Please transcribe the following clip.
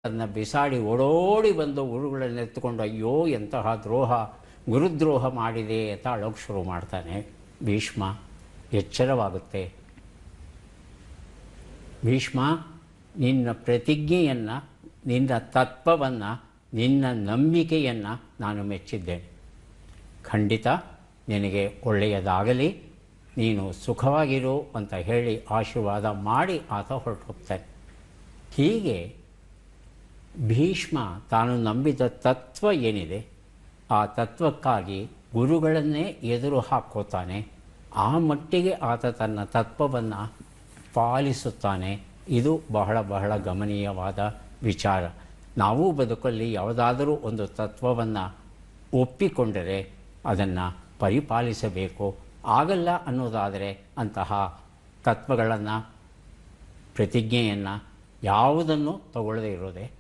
ಅದನ್ನು ಬಿಸಾಡಿ ಓಡೋಡಿ ಬಂದು ಗುರುಗಳನ್ನು ಎತ್ತುಕೊಂಡು ಅಯ್ಯೋ ಎಂತಹ ದ್ರೋಹ, ಗುರುದ್ರೋಹ ಮಾಡಿದೆ ಅಂತ ಅಳೋಕ್ಕೆ ಶುರು ಮಾಡ್ತಾನೆ. ಭೀಷ್ಮ ಎಚ್ಚರವಾಗುತ್ತೆ. ಭೀಷ್ಮ, ನಿನ್ನ ಪ್ರತಿಜ್ಞೆಯನ್ನು, ನಿನ್ನ ತತ್ವವನ್ನು, ನಿನ್ನ ನಂಬಿಕೆಯನ್ನು ನಾನು ಮೆಚ್ಚಿದ್ದೇನೆ. ಖಂಡಿತ ನಿನಗೆ ಒಳ್ಳೆಯದಾಗಲಿ, ನೀನು ಸುಖವಾಗಿರು ಅಂತ ಹೇಳಿ ಆಶೀರ್ವಾದ ಮಾಡಿ ಆತ ಹೊರಟು ಹೋಗ್ತಾನೆ. ಹೀಗೆ ಭೀಷ್ಮ ತಾನು ನಂಬಿದ ತತ್ವ ಏನಿದೆ ಆ ತತ್ವಕ್ಕಾಗಿ ಗುರುಗಳನ್ನೇ ಎದುರು ಹಾಕ್ಕೋತಾನೆ. ಆ ಮಟ್ಟಿಗೆ ಆತ ತನ್ನ ತತ್ವವನ್ನು ಪಾಲಿಸುತ್ತಾನೆ. ಇದು ಬಹಳ ಬಹಳ ಗಮನೀಯವಾದ ವಿಚಾರ. ನಾವು ಬದುಕಲ್ಲಿ ಯಾವುದಾದರೂ ಒಂದು ತತ್ವವನ್ನು ಒಪ್ಪಿಕೊಂಡರೆ ಅದನ್ನು ಪರಿಪಾಲಿಸಬೇಕು. ಆಗಲ್ಲ ಅನ್ನೋದಾದರೆ ಅಂತಹ ತತ್ವಗಳನ್ನು, ಪ್ರತಿಜ್ಞೆಯನ್ನು ಯಾವುದನ್ನು ತಗೊಳ್ಳದೇ ಇರೋದೇ